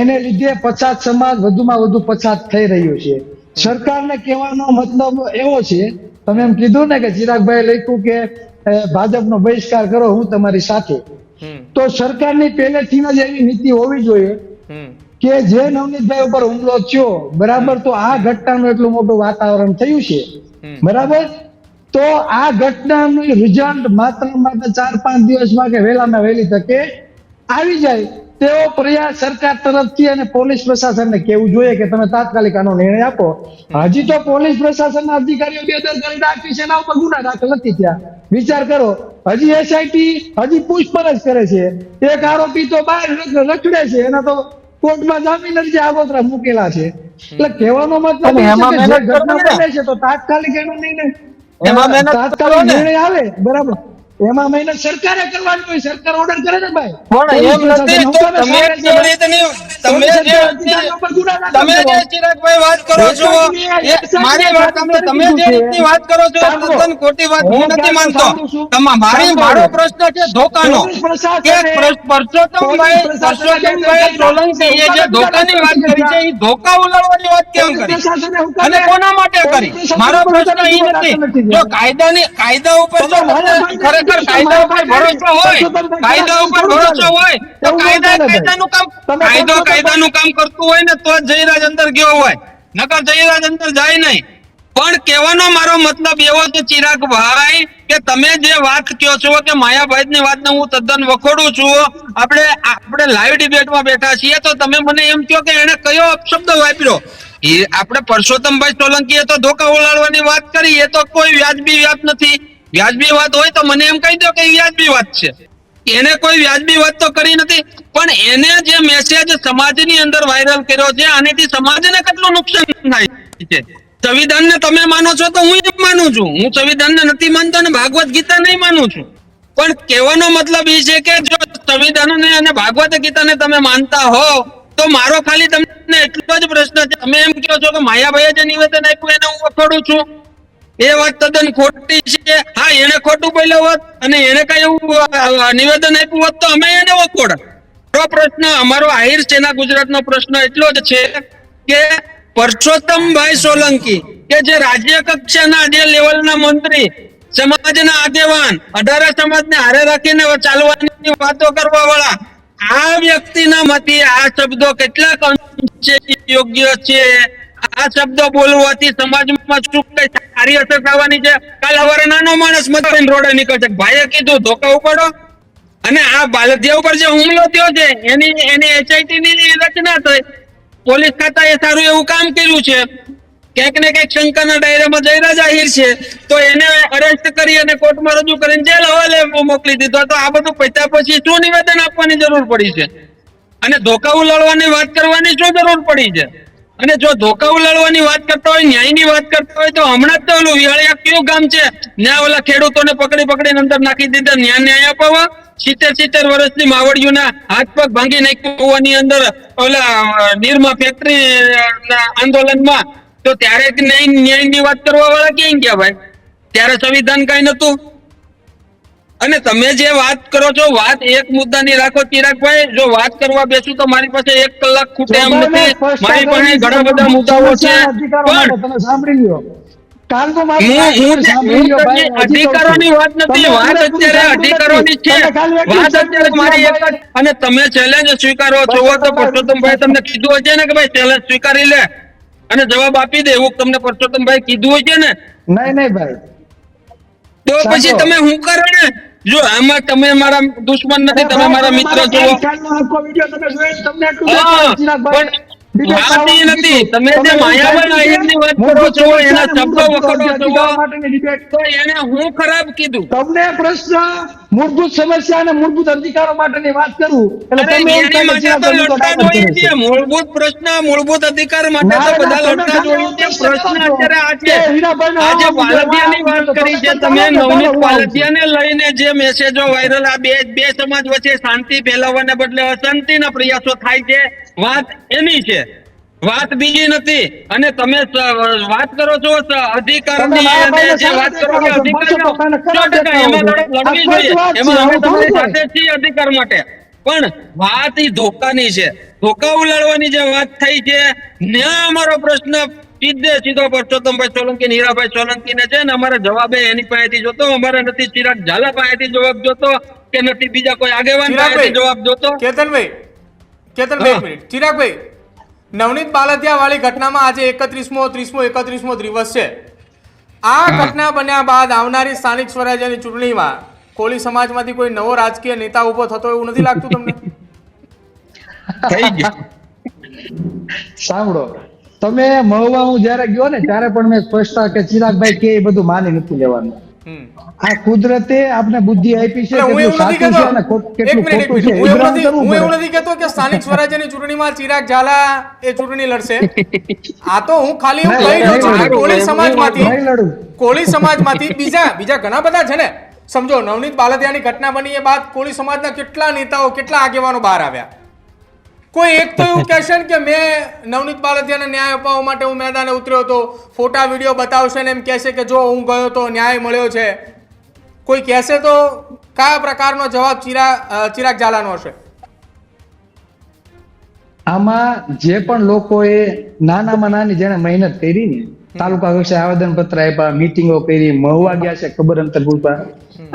એને લીધે પછાત સમાજ વધુમાં વધુ પછાત થઈ રહ્યો છે. સરકારને કહેવાનો મતલબ એવો છે, તમે એમ કીધું ને કે ચિરાગભાઈ લખ્યું કે ભાજપનો બહિષ્કાર કરો, હું તમારી સાથે. તો સરકારની પહેલેથી જ એવી નીતિ હોવી જોઈએ કે જે નવનીતભાઈ ઉપર હુમલો થયો, બરાબર, તો આ ઘટનાનું એટલું મોટું વાતાવરણ થયું છે, બરાબર, તો આ ઘટનાનું રિઝલ્ટ માત્ર 4-5 દિવસમાં કે વહેલામાં વહેલી તકે આવી જાય તેવો પ્રયાસ સરકાર તરફથી અને પોલીસ પ્રશાસનને કહેવું જોઈએ કે તમે તાત્કાલિક આનો નિર્ણય આપો. હજી તો પોલીસ પ્રશાસનના અધિકારીઓ બેદરકારી દાખવી છે, એના ઉપર ગુના દાખલ નથી થયા. વિચાર કરો, હજી એસઆઈટી હજી પૂછપરછ કરે છે. એક આરોપી તો બહાર રખડે છે, એના તો કોર્ટમાં જામીન અરજી આગોતરા મૂકેલા છે. એટલે કહેવાનો મતલબ એ છે કે જે ઘટના બને છે તો તાત્કાલિક એનો નિર્ણય આવે, બરાબર. એમાં મહેનત સરકારે કરવાની હોય, સરકાર ઓર્ડર કરે ને ભાઈ. પણ એમ નથી તો તમે જે રીતની તમે જે તમે જે ચિરાગભાઈ વાત કરો છો એ મારી વાત તમે જે રીતની વાત કરો છો એ તદ્દન ખોટી વાત હું નથી માનતો. મારો પ્રશ્ન છે ધોકાનો કે પરસોત્તમભાઈ સોલંકી એ જે ધોકાની વાત કરી છે એ ધોકા ઉલાળવાની વાત કેમ કરી અને કોના માટે કરી? મારો પ્રશ્ન એ નથી. જો કાયદા ઉપર જો ખરેખર કાયદા ઉપર ભરોસો હોય તો કાયદાનું કામ કરતું હોય ને તો જ જયરાજ અંદર ગયો હોય, નકર જયરાજ અંદર જાય નહીં. પણ કહેવાનો મારો મતલબ એવો છે ચિરાગભાઈ કે તમે જે વાત કહો છો કે માયાભાઈ વાતને હું તદ્દન વખોડું છું. આપણે લાઈવ ડિબેટમાં બેઠા છીએ તો તમે મને એમ કહો કે એને કયો અપશબ્દ વાપર્યો. એ આપણે પરસોત્તમભાઈ સોલંકીએ તો ધોકા ઉલાળવાની વાત કરી, એ તો કોઈ વ્યાજબી વાત નથી. વ્યાજબી વાત હોય તો મને એમ કહી દો કે વ્યાજબી વાત છે. એને કોઈ વ્યાજબી વાત તો કરી નથી, પણ એને જે મેસેજ સમાજની અંદર વાયરલ કર્યો છે આનેથી સમાજને કેટલું નુકસાન થાય છે. સંવિધાનને તમે માનો છો તો હું એમ માનું છું. હું સંવિધાનને નથી માનતો અને ભાગવત ગીતા નહીં માનું છું. પણ કહેવાનો મતલબ એ છે કે જો સંવિધાનને અને ભાગવત ગીતાને તમે માનતા હો તો મારો ખાલી તમને એટલો જ પ્રશ્ન છે. તમે એમ કહો છો કે માયાભાઈએ જે નિવેદન આપ્યું એને હું વખોડું છું, એ વાત તદ્દન ખોટી છે. હા, એને ખોટું બોલ્યો હોત અને એને કઈ એવું નિવેદન આપ્યું હોત તો અમે એને વખોડ. પ્રશ્ન અમારો આહિર સેના ગુજરાતનો પ્રશ્ન એટલો જ છે કે પરસોત્તમભાઈ સોલંકી કે જે રાજ્ય કક્ષાના જે લેવલના મંત્રી, સમાજના આગેવાન, 18 સમાજને હારે રાખીને ચાલવાની વાતો કરવા વાળા આ વ્યક્તિના માંથી આ શબ્દો કેટલાક અંશે યોગ્ય છે? આ શબ્દો બોલવાથી સમાજમાં શું કઈ સારી અસર થવાની છે? કાલ સવારે નાનો માણસ મતદાન રોડે નીકળશે, ભાઈએ કીધું ધોકા ઉપાડો, અને આ બાલદિયા ઉપર જે હુમલો થયો છે એની HIT ની રચના થઈ. પોલીસ ખાતાએ સારું એવું કામ કર્યું છે. ક્યાંક ને ક્યાંક શંકાના દાયરામાં જયરાજ આહિર છે તો એને અરેસ્ટ કરી અને કોર્ટમાં રજૂ કરીને જેલ હવાલે મોકલી દીધો. તો આ બધું પત્યા પછી શું નિવેદન આપવાની જરૂર પડી છે? અને ધોકા ઉલાળવાની વાત કરવાની શું જરૂર પડી છે? અને જો ધોકા ઉલાળવાની વાત કરતા હોય, ન્યાયની વાત કરતા હોય તો હમણાં જ તો ઓલું વિહાળિયા કયું ગામ છે ત્યાં ઓલા ખેડૂતોને પકડીને અંદર નાખી દીધા ન્યાય અપાવવા. 70 વર્ષની માવડીઓના હાથ પગ ભાંગી નાખ્યું હોવાની અંદર ઓલા નિરમા ફેક્ટરી આંદોલનમાં. તો ત્યારે ન્યાયની વાત કરવા વાળા ક્યાં ગયા ભાઈ? ત્યારે સંવિધાન કઈ નતું. અને તમે જે વાત કરો છો વાત એક મુદ્દાની રાખો ચિરાગભાઈ. જો વાત કરવા બેસું તો મારી પાસે 1 કલાક ખૂટે એમ નથી. મારી પાસે ઘણા બધા મુદ્દાઓ છે. પણ તમે સાંભળી લ્યો, અધિકારોની વાત નથી, વાત અત્યારે અધિકારોની છે. વાત અત્યારે મારી એક જ. અને તમે ચેલેન્જ સ્વીકારો છો તો પરસોત્તમભાઈ તમને કીધું હશે ને કે ભાઈ ચેલેન્જ સ્વીકારી લે અને જવાબ આપી દે, એવું તમને પરસોત્તમભાઈ કીધું હોય છે ને? નહીં ભાઈ, તો પછી તમે હું કરો ને? જો આમાં તમે મારા દુશ્મન નથી, તમે મારા મિત્ર છો. વાત એ નથી. તમે જે માયાભાઈ આહિરની વાત કરો છો એના શબ્દો વખોડો છો તો એને હું ખરાબ કીધું? તમને પ્રશ્ન મૂળભૂત સમસ્યા અને મૂળભૂત અધિકારો માટેની વાત કરું એટલે તમે એમ કહો છો કે લડતા જોઈએ છીએ. મૂળભૂત પ્રશ્ન, મૂળભૂત અધિકાર માટે તો બધા લડતા જોઈએ છીએ. પ્રશ્ન અત્યારે આ છે, આજે બાલદિયાની વાત કરી છે તમે, નવનીત બાલદિયાને લઈને જે મેસેજો વાયરલ, આ બે સમાજ વચ્ચે શાંતિ ફેલાવવાને બદલે અશાંતિના પ્રયાસો થાય છે, વાત એની છે, વાત બીજી નથી. અને તમે વાત કરો છો અધિકારની, જે વાત કરો છો અધિકારનો 100% એમાં લડવી જોઈએ, એમાં અમે તમારી સાથે છીએ અધિકાર માટે. પણ વાત એ ધોકાની છે, ધોકા ઉલાળવાની જે વાત થઈ છે ત્યાં અમારો પ્રશ્ન સીધો પરસોત્તમભાઈ સોલંકી, હીરાભાઈ સોલંકીને છે ને અમારે જવાબ એની પાસેથી જોતો. અમારે નથી ચિરાગ ઝાલા પાસેથી જવાબ જોતો કે નથી બીજા કોઈ આગેવાન પાસેથી જવાબ જોતો. કેતનભાઈ એક મિનિટ. ચિરાગભાઈ, નવનીત બાલદિયા વાળી ઘટનામાં આજે 31મો દિવસ છે. આ ઘટના બન્યા બાદ આવનારી સ્થાનિક સ્વરાજ્યની ચૂંટણીમાં કોળી સમાજમાંથી કોઈ નવો રાજકીય નેતા ઉભો થતો એવું નથી લાગતું તમને? થઈ ગયું. સાંભળો, તમે મહુવા હું જયારે ગયો ને ત્યારે પણ મેં સ્પષ્ટતા કે ચિરાગભાઈ કે એ બધું માની નથી લેવાનું. આ કુદરતે આપણે બુદ્ધિ આપી છે, કેટલું સાચું છે અને કેટલું ખોટું છે. હું એવું નથી કહેતો કે સ્થાનિક સ્વરાજ્યની ચૂંટણીમાં ચિરાગ ઝાલા એ ચૂંટણી લડશે. આ તો હું ખાલી એવું કહી રહ્યો છું કે કોળી સમાજમાંથી બીજા ઘણા બધા છે ને સમજો નવનીત બાલદિયાની ઘટના બની એ બાદ કોળી સમાજના કેટલા નેતાઓ કેટલા આગેવાનો બહાર આવ્યા. કોઈ એક તો એવું કહેશે ને કે મેં નવનીત બાલદિયાને ન્યાય અપાવવા માટે હું મેદાને ઉતર્યો હતો, ફોટા વિડીયો બતાવશે ને એમ કહેશે કે જો હું ગયો તો ન્યાય મળ્યો છે. કોઈ કહેશે તો કયા પ્રકારનો જવાબ ચિરાગ ઝાલાનો હશે? આમાં જે પણ લોકોએ નાનામાં નાની જેને મહેનત કરી ને, તાલુકા કક્ષાએ આવેદન પત્ર આપ્યા, મીટિંગો કરી, મહુવા ગયા છે, ખબર અંતર પૂરતા,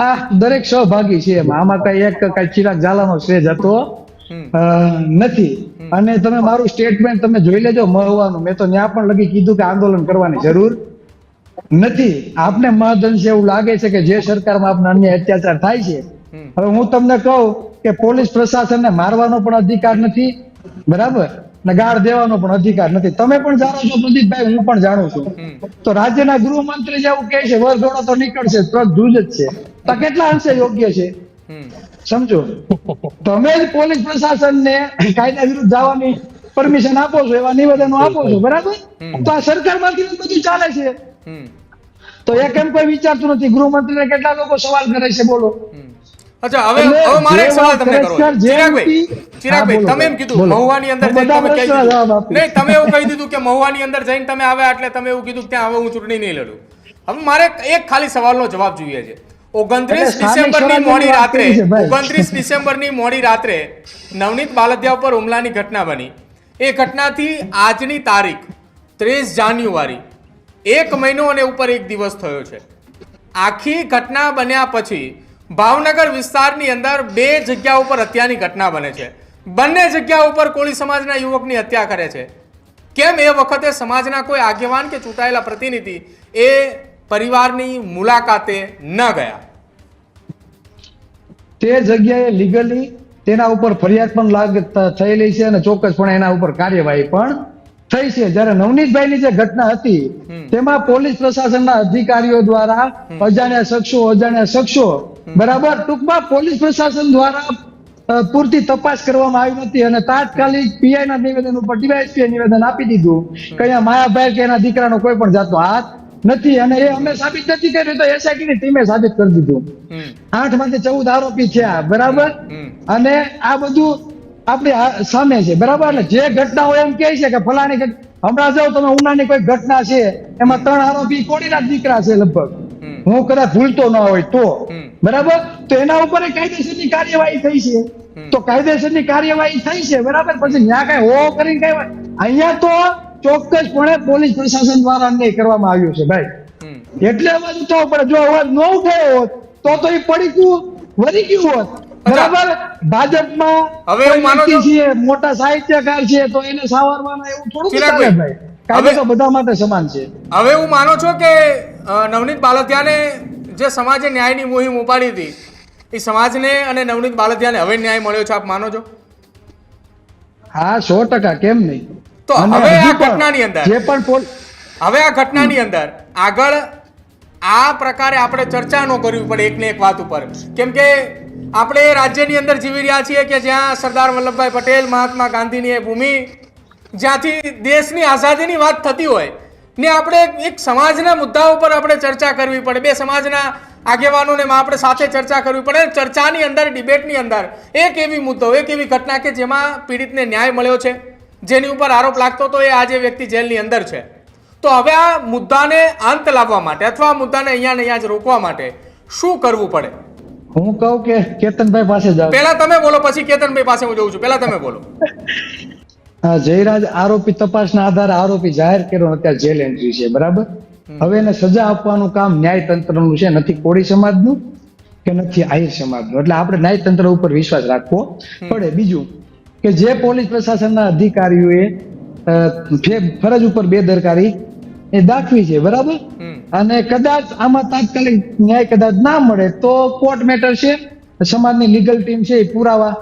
આ દરેક સહભાગી છે એમાં. આમાં કઈ ચિરાગ ઝાલાનો શ્રેય જતો નથી. અને તમે મારું સ્ટેટમેન્ટ તમે જોઈ લેજો મહુવાનું, મેં તો ત્યાં પણ લગી કીધું કે આંદોલન કરવાની જરૂર નથી. આપને મહદઅંશે એવું લાગે છે કે જે સરકારમાં આપને અન્ય અત્યાચાર થાય છે. હવે હું તમને કહું કે પોલીસ પ્રશાસનને મારવાનો પણ અધિકાર નથી, બરાબર, ને ગાળ દેવાનો પણ અધિકાર નથી. તમે પણ જાણો છો પ્રદીપભાઈ, હું પણ જાણું છું. તો રાજ્યના ગૃહમંત્રી જેવું કહે છે વરઘોડો તો નીકળશે, ટ્રક જૂજ જ છે. તો કેટલા અંશે યોગ્ય છે સમજો. તમે જ પોલીસ પ્રશાસનને કાયદા વિરુદ્ધ જવાની પરમિશન આપો છો, એવા નિવેદનો આપો છો, બરાબર, તો આ સરકારમાંથી બધું ચાલે છે. તો એ કેમ કોઈ વિચારતું નથી? ગૃહમંત્રીને કેટલા લોકો સવાલ કરે છે, બોલો. અચ્છા, હવે મારે એક સવાલ તમને કરવો છે. ચિરાગભાઈ, તમે એમ કીધું મહુવાની અંદર જઈને તમે કહી દીધું, નહીં, તમે એવું કહી દીધું કે મહુવાની અંદર જઈને તમે આવ્યા એટલે તમે એવું કીધું કે ત્યાં હવે હું ચૂંટણી નહીં લડું. હવે મારે એક ખાલી સવાલનો જવાબ જોઈએ છે. 29 ડિસેમ્બરની મોડી રાત્રે નવનીત બાલદિયા ઉપર હુમલાની ઘટના બની. એ ઘટનાથી આજની તારીખ 30 જાન્યુઆરી 1 મહિનો અને ઉપર 1 દિવસ થયો છે. આખી ઘટના બન્યા પછી ભાવનગર વિસ્તારની અંદર 2 જગ્યા ઉપર હત્યાની ઘટના બને છે. બંને જગ્યા ઉપર કોળી સમાજના યુવકની હત્યા કરે છે. કેમ એ વખતે સમાજના કોઈ આગેવાન કે ચૂંટાયેલા પ્રતિનિધિ એ પરિવારની મુલાકાતે ન ગયા? તે જગ્યાએ લીગલી તેના ઉપર ફરિયાદ પણ થયેલી છે અને ચોક્કસપણે એના ઉપર કાર્યવાહી પણ થઈ છે. જયારે નવનીતભાઈની જે ઘટના હતી તેમાં પોલીસ પ્રશાસનના અધિકારીઓ દ્વારા અજાણ્યા શખ્સો બરાબર, ટૂંકમાં પોલીસ પ્રશાસન દ્વારા પૂરતી તપાસ કરવામાં આવી નથી અને તાત્કાલિક પીઆઈ ના નિવેદન ઉપર ડીવાયએસપી નિવેદન આપી દીધું કે અહીંયા માયાભાઈ કે એના દીકરાનો કોઈ પણ જાતનો હાથ નથી. અને એ અમે સાબિત નથી કર્યું તો એસઆઈટી ની ટીમે સાબિત કરી દીધું. 8 માંથી 14 આરોપી થયા, બરાબર, અને આ બધું આપણી સામે છે, બરાબર. એટલે જે ઘટના હોય એમ કહે છે કે ફલાણી હમણાં જાઓ તમે ઉનાની કોઈ ઘટના છે એમાં 3 આરોપી કોડીના દીકરા છે લગભગ, હું કદાચ ભૂલતો ન હોય તો, બરાબર. તો એના ઉપર કાયદેસરની કાર્યવાહી થઈ છે. તો કાયદેસરની કાર્યવાહી થઈ છે, બરાબર. પછી ત્યાં કઈ હો કરીને કઈ અહીંયા તો ચોક્કસપણે પોલીસ પ્રશાસન દ્વારા અન્યાય કરવામાં આવ્યો છે ભાઈ. એટલે અવાજ ઉઠાવવો પડે. જો અવાજ ન ઉઠાવ્યો હોત તો એ પડીકું વળી ગયું હોત, બરાબર. ભાજપમાં હવે એવું માનો છો મોટા સાહિત્યકાર છે તો એને સાવરવાના એવું થોડું ચાલે ભાઈ. કાયદો તો બધા માટે સમાન છે. હવે એવું માનો છો કે નવનીત બાલદિયાને જે સમાજે ન્યાયની મુહિમ ઉપાડી હતી એ સમાજને અને નવનીત બાલદિયાને હવે ન્યાય મળ્યો છે, આપ માનો છો? હા, 100%, કેમ નહીં. તો હવે આ ઘટનાની અંદર આગળ આ પ્રકારે આપણે ચર્ચા ન કરવી પડે એકને એક વાત ઉપર, કેમ કે આપણે રાજ્યની અંદર જીવી રહ્યા છીએ કે જ્યાં સરદાર વલ્લભભાઈ પટેલ, મહાત્મા ગાંધીની ભૂમિ, જ્યાંથી દેશની આઝાદીની વાત થતી હોય ને આપણે એક સમાજના મુદ્દા ઉપર આપણે ચર્ચા કરવી પડે, 2 સમાજના આગેવાનોને આપણે સાથે ચર્ચા કરવી પડે. ચર્ચાની અંદર, ડિબેટની અંદર એક એવી મુદ્દો, એક એવી ઘટના કે જેમાં પીડિતને ન્યાય મળ્યો છે, જેની ઉપર આરોપ લાગતો તો એ આજે વ્યક્તિ જેલની અંદર છે. તો હવે આ મુદ્દાને અંત લાવવા માટે અથવા આ મુદ્દાને અહીંયા જ રોકવા માટે શું કરવું પડે? હું કહું કે કેતનભાઈ પાસે જાઓ. પહેલા તમે બોલો, પછી કેતનભાઈ પાસે હું જઉં છું. પહેલા તમે બોલો. જયરાજ આરોપી તપાસના આધારે આરોપી જાહેર કર્યો, અત્યારે જેલ એન્ટ્રી છે, બરાબર. હવે એને સજા આપવાનું કામ ન્યાયતંત્રનું છે, નથી કોળી સમાજનું કે નથી આહિર સમાજનું. એટલે આપણે ન્યાયતંત્ર ઉપર વિશ્વાસ રાખવો પડે. બીજું કે જે પોલીસ પ્રશાસનના અધિકારીઓએ ફરજ ઉપર બેદરકારી એ દાખવી છે, બરાબર, અને કદાચ આમાં તાત્કાલિક ન્યાય કદાચ ના મળે તો કોર્ટ મેટર છે, સમાજની લીગલ ટીમ છે એ પુરાવા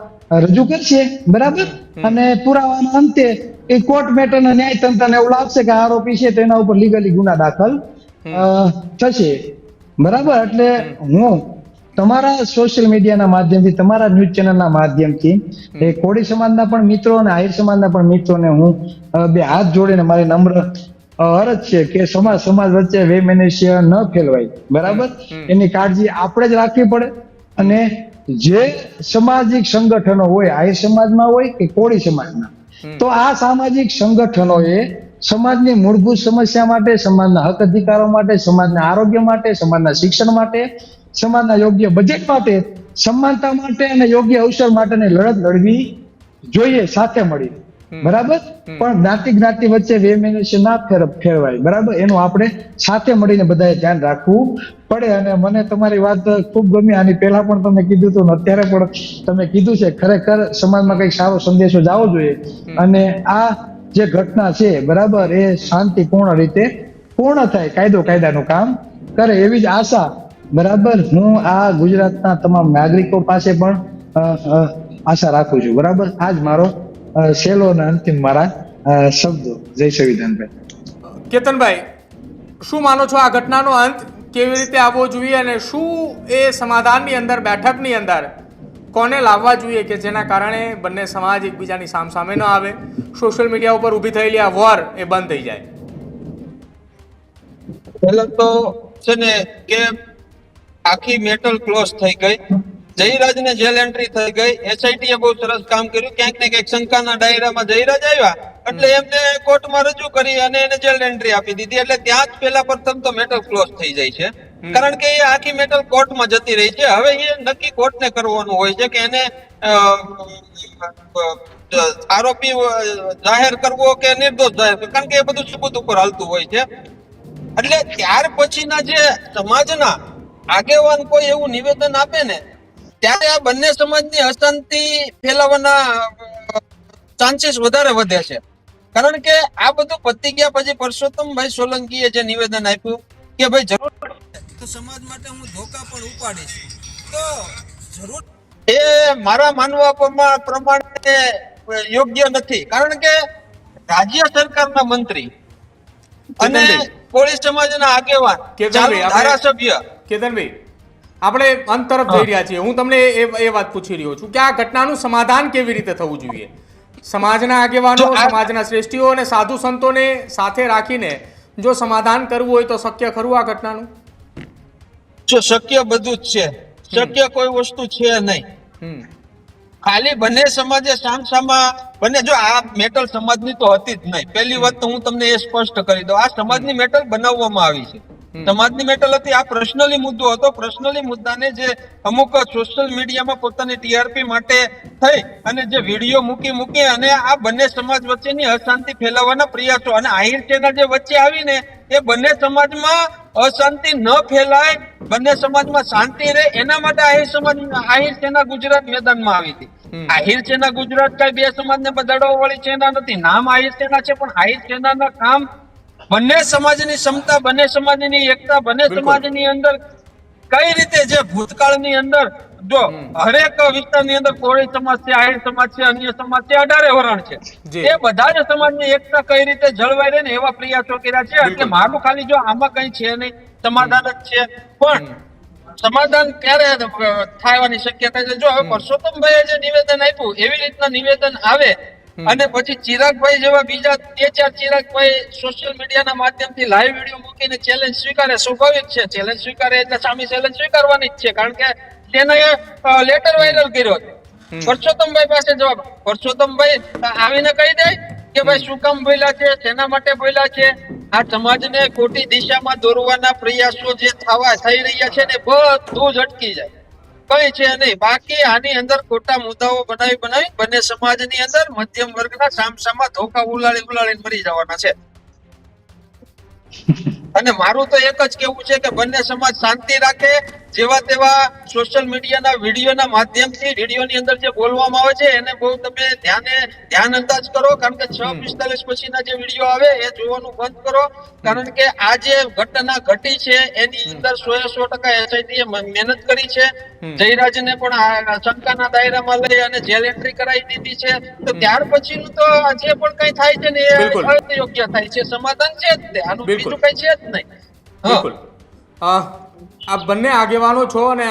રજૂ કરશે, બરાબર. અને પુરાવાના અંતે એ કોર્ટ મેટરના ન્યાયતંત્રને એવું લાગશે કે આરોપી છે તો એના ઉપર લીગલી ગુના દાખલ થશે, બરાબર. એટલે હું તમારા સોશિયલ મીડિયાના માધ્યમથી, તમારા ન્યૂઝ ચેનલના માધ્યમથી એ કોળી સમાજના પણ મિત્રો અને આહિર સમાજના પણ મિત્રોને હું 2 હાથ જોડીને મારી નમ્ર અરજ છે કે સમાજ વચ્ચે વૈમનસ્ય ન ફેલવાય, બરાબર. એની કાળજી આપણે જ રાખવી પડે. અને જે સામાજિક સંગઠનો હોય, આહિર સમાજમાં હોય કે કોળી સમાજના, તો આ સામાજિક સંગઠનોએ સમાજની મૂળભૂત સમસ્યા માટે, સમાજના હક અધિકારો માટે, સમાજના આરોગ્ય માટે, સમાજના શિક્ષણ માટે, સમાજના યોગ્ય બજેટ માટે, સમાનતા માટે અને યોગ્ય અવસર માટેની લડત લડવી જોઈએ સાથે મળી, બરાબર. પણ જ્ઞાતિ વચ્ચે વૈમનસ્ય ના ફેરવાય, બરાબર. એનું આપણે સાથે મળીને બધાએ ધ્યાન રાખવું પડે. અને મને તમારી વાત ખૂબ ગમી. આની પહેલા પણ તમે કીધું હતું ને અત્યારે પણ તમે કીધું છે. ખરેખર સમાજમાં કંઈક સારો સંદેશો જવો જોઈએ. અને આ જે ઘટના છે, બરાબર, એ શાંતિપૂર્ણ રીતે પૂર્ણ થાય, કાયદાનું કામ કરે એવી જ આશા, બરાબર, હું આ ગુજરાતના તમામ નાગરિકો પાસે પણ આશા રાખું છું, બરાબર. આજ મારો છેલ્લો અને અંતિમ મારા શબ્દો. જય સંવિધાનભાઈ. કેતનભાઈ, શું માનો છો, આ ઘટનાનો અંત કેવી રીતે આવવો જોઈએ અને શું એ સમાધાનની અંદર, બેઠકની અંદર કોને લાવવા જોઈએ કે જેના કારણે બંને સમાજ એકબીજાની સામસામે ન આવે, સોશિયલ મીડિયા ઉપર ઊભી થયેલી આ વોર એ બંધ થઈ જાય? પહેલા તો છે ને કે આખી મેટર ક્લોઝ થઈ ગઈ. જયરાજને જેલ એન્ટ્રી થઈ ગઈ. એસઆઈટીએ બહુ સરસ કામ કર્યું. ક્યાંક ને ક્યાંક શંકાના દાયરામાં જયરાજ આવ્યા એટલે એમને કોર્ટમાં રજૂ કરી અને એને જેલ એન્ટ્રી આપી દીધી. એટલે ત્યાં જ પહેલા પ્રથમ તો મેટર ક્લોઝ થઈ જાય છે. કારણ કે એ આખી મેટર કોર્ટમાં જતી રહી છે. હવે એ નક્કી કોર્ટને કરવાનું હોય છે કે એને આરોપી જાહેર કરવો કે નિર્દોષ જાહેર કરવો, કારણ કે એ બધું સબૂત ઉપર હાલતું હોય છે. એટલે ત્યાર પછીના જે સમાજના આગેવાન કોઈ એવું નિવેદન આપે ને, ત્યારે આ બંને સમાજની અશાંતિ ફેલાવાના ચાન્સીસ વધારે વધે છે. કારણ કે આ બધું પતી ગયા પછી પરસોત્તમભાઈ સોલંકીએ જે નિવેદન આપ્યું કે ભાઈ જરૂર તો સમાજ માટે હું ધોકા પણ ઉપાડીશ, તો જરૂર એ મારા માનવા પ્રમાણે યોગ્ય નથી. કારણ કે રાજ્ય સરકારના મંત્રી અને કોળી સમાજના આગેવાન, ધારાસભ્ય. કેતનભાઈ, આપણે અંત તરફ જઈ રહ્યા છીએ. હું તમને એ વાત પૂછી રહ્યો છું કે આ ઘટનાનું સમાધાન કેવી રીતે થવું જોઈએ? સમાજના આગેવાનો, સમાજના શ્રેષ્ઠીઓ અને સાધુ સંતોને સાથે રાખીને જો સમાધાન કરવું હોય તો શક્ય ખરું આ ઘટનાનું? જો શક્ય બધું જ છે, શક્ય કોઈ વસ્તુ છે નહીં. ખાલી બંને સમાજે સામસામા બંને, જો આ મેટલ સમાજની તો હતી જ નહીં. પહેલી વાત તો હું તમને એ સ્પષ્ટ કરી દઉં, આ સમાજની મેટલ બનાવવામાં આવી છે. સમાજની મેટલ હતી. આ પર્સનલી મુદ્દો હતો. પર્સનલી મુદ્દાને જે અમુક સોશિયલ મીડિયામાં પોતાની ટીઆરપી માટે થઈ અને જે વિડીયો મૂકી અને આ બંને સમાજ વચ્ચેની અશાંતિ ફેલાવવાના પ્રયાસો, અને આહિર સેના જે વચ્ચે આવીને એ બંને સમાજમાં અશાંતિ ન ફેલાય, બંને સમાજમાં શાંતિ રહે, એના માટે આહિર સેના ગુજરાત મેદાનમાં આવી હતી. આહિર સેના ગુજરાત કઈ બે સમાજને બગાડવા વાળી સેના નથી. નામ આહિર સેના છે, પણ આહિર સેનાના કામ બંને સમાજની ક્ષમતા, બંને સમાજની એકતા, બંને સમાજની અંદર કઈ રીતે જે ભૂતકાળની અંદર જો હરેક વિસ્તારની અંદર કોળી સમાજ છે, આહિર સમાજ છે, અન્ય સમાજ છે, 18 વરણ છે, એ બધા જ સમાજની એકતા કઈ રીતે જળવાઈ રહે ને એવા પ્રયાસો કર્યા છે. એટલે મારું ખાલી જો આમાં કઈ છે નહીં, સમાધાન જ છે. પણ સમાધાન ક્યારે થવાની શક્યતા છે? જો હવે પરસોત્તમભાઈએ જે નિવેદન આપ્યું એવી રીતના નિવેદન આવે અને પછી ચિરાગભાઈ જેવા બીજા 2-4 ચિરાગભાઈ સોશિયલ મીડિયાના માધ્યમથી લાઈવ વિડીયો મૂકીને ચેલેન્જ સ્વીકારે, સ્વાભાવિક છે. ચેલેન્જ સ્વીકારે એટલે સામે ચેલેન્જ સ્વીકારવાની જ છે. કારણ કે તેને લેટર વાયરલ કર્યો હતો. પરસોત્તમભાઈ પાસે જવાબ, પરસોત્તમભાઈ આવીને કહી દે કે ભાઈ શું કામ બોલ્યા છે, શેના માટે બોલ્યા છે. આ સમાજને ખોટી દિશામાં દોરવાના પ્રયાસો જે થઈ રહ્યા છે ને બધું જ અટકી જાય, કઈ છે નહીં. બાકી આની અંદર ખોટા મુદ્દાઓ બનાવી બંને સમાજની અંદર મધ્યમ વર્ગના સામસામા ધોકા ઉલાળીને મરી જવાના છે. અને મારું તો એક જ કેવું છે કે બંને સમાજ શાંતિ રાખે. જેવા તેવા સોશિયલ મીડિયાના વિડીયોના માધ્યમથી વિડીયોની અંદર જે બોલવામાં આવે છે એને બહુ તમે ધ્યાન અંદાજ કરો. કારણ કે 6:45 પછીના જે વિડીયો આવે એ જોવાનું બંધ કરો. કારણ કે આ જે ઘટના ઘટી છે એની અંદર 100% એસઆઈટીએ મહેનત કરી છે. જયરાજને પણ શંકાના દાયરામાં લઈ અને જેલ એન્ટ્રી કરાવી દીધી છે. તો ત્યાર પછીનું તો જે પણ કઈ થાય છે ને એ અયોગ્ય થાય છે. સમાધાન છે જ તે, આનું બીજું કઈ છે જ નહીં. બિલકુલ. આ બંને આગેવાનો છો અને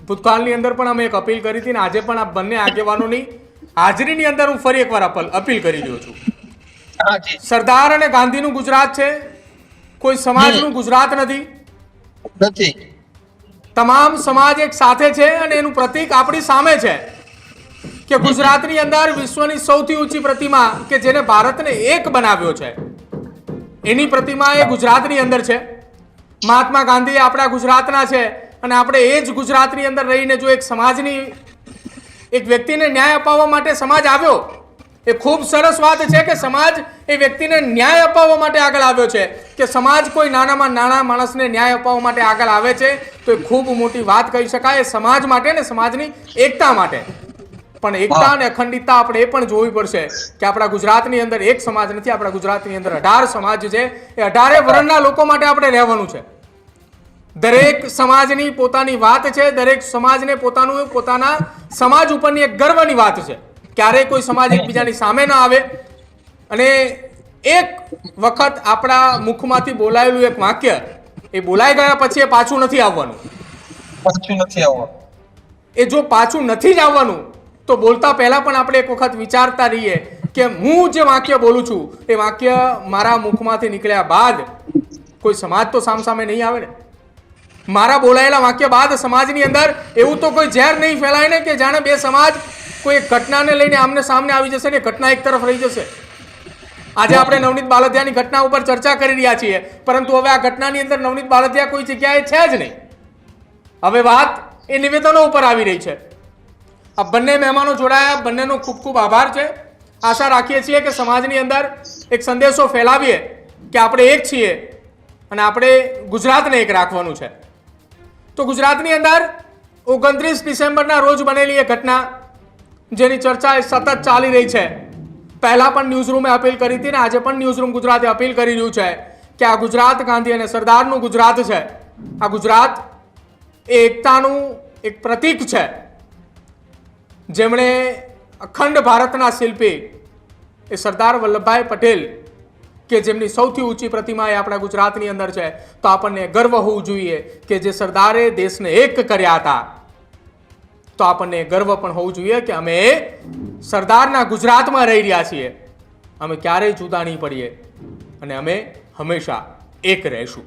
ભૂતકાળની અંદર પણ અમે એક અપીલ કરી હતી ને આજે પણ આ બંને આગેવાનોની હાજરીની અંદર હું ફરી એકવાર અપીલ કરી રહ્યો છું હા જી સરદાર અને ગાંધીનું ગુજરાત છે, કોઈ સમાજનું ગુજરાત નથી. નથી. તમામ સમાજ એક સાથે છે અને એનું પ્રતીક આપણી સામે છે કે ગુજરાતની અંદર વિશ્વની સૌથી ઊંચી પ્રતિમા કે જેને ભારતને એક બનાવ્યો છે એની પ્રતિમા એ ગુજરાતની અંદર છે. મહાત્મા ગાંધી આપણા ગુજરાતના છે અને આપણે એ જ ગુજરાતની અંદર રહીને જો એક સમાજની એક વ્યક્તિને ન્યાય અપાવવા માટે સમાજ આવ્યો, એ ખૂબ સરસ વાત છે કે સમાજ એ વ્યક્તિને ન્યાય અપાવવા માટે આગળ આવ્યો છે, કે સમાજ કોઈ નાનામાં નાના માણસને ન્યાય અપાવવા માટે આગળ આવે છે તો એ ખૂબ મોટી વાત કહી શકાય સમાજ માટે ને સમાજની એકતા માટે. પણ એકતા અને અખંડિતતા આપણે એ પણ જોવી પડશે કે આપણા ગુજરાતની અંદર એક સમાજ નથી, આપણા ગુજરાતની અંદર 18 સમાજ છે. એ 18 વર્ણના લોકો માટે આપણે રહેવાનું છે. દરેક સમાજની પોતાની વાત છે, દરેક સમાજને પોતાના સમાજ ઉપરની એક ગર્વની વાત છે. ક્યારેય કોઈ સમાજ એકબીજાની સામે ન આવે. અને એક વખત આપણા મુખમાંથી બોલાયેલું એક વાક્ય એ બોલાઈ ગયા પછી એ પાછું નથી આવવાનું. એ જો પાછું નથી જ આવવાનું તો બોલતા પહેલા પણ આપણે એક વખત વિચારતા રહીએ કે હું જે વાક્ય બોલું છું એ વાક્ય મારા મુખમાંથી નીકળ્યા બાદ કોઈ સમાજ તો સામસામે નહીં આવે ને. મારા બોલાયેલા વાક્ય બાદ સમાજની અંદર એવું તો કોઈ ઝેર નહીં ફેલાય ને કે જાણે બે સમાજ કોઈ એક ઘટનાને લઈને આમને સામને આવી જશે ને ઘટના એક તરફ રહી જશે. આજે આપણે નવનીત બાલદિયાની ઘટના ઉપર ચર્ચા કરી રહ્યા છીએ, પરંતુ હવે આ ઘટનાની અંદર નવનીત બાલદિયા કોઈ જગ્યાએ છે જ નહીં. હવે વાત એ નિવેદનો ઉપર આવી રહી છે. આ બંને મહેમાનો જોડાયા, બંનેનો ખૂબ ખૂબ આભાર છે. આશા રાખીએ છીએ કે સમાજની અંદર એક સંદેશો ફેલાવીએ કે આપણે એક છીએ અને આપણે ગુજરાતને એક રાખવાનું છે. તો ગુજરાતની અંદર 29 ડિસેમ્બરના રોજ બનેલી એ ઘટના જેની ચર્ચા સતત ચાલી રહી છે. પહેલા પણ ન્યૂઝરૂમે અપીલ કરી હતી ને આજે પણ ન્યૂઝરૂમ ગુજરાતે અપીલ કરી રહ્યું છે કે આ ગુજરાત ગાંધી અને સરદારનું ગુજરાત છે. આ ગુજરાત એ એકતાનું એક પ્રતીક છે, જેમણે અખંડ ભારતના શિલ્પી એ સરદાર વલ્લભભાઈ પટેલ કે જેમની સૌથી ઊંચી પ્રતિમા એ આપણા ગુજરાતની અંદર છે, તો આપણને ગર્વ હોવું જોઈએ કે જે સરદારે દેશને એક કર્યા હતા. તો આપણને ગર્વ પણ હોવું જોઈએ કે અમે સરદારના ગુજરાતમાં રહી રહ્યા છીએ. અમે ક્યારેય જુદા નહીં પડીએ અને અમે હંમેશા એક રહીશું.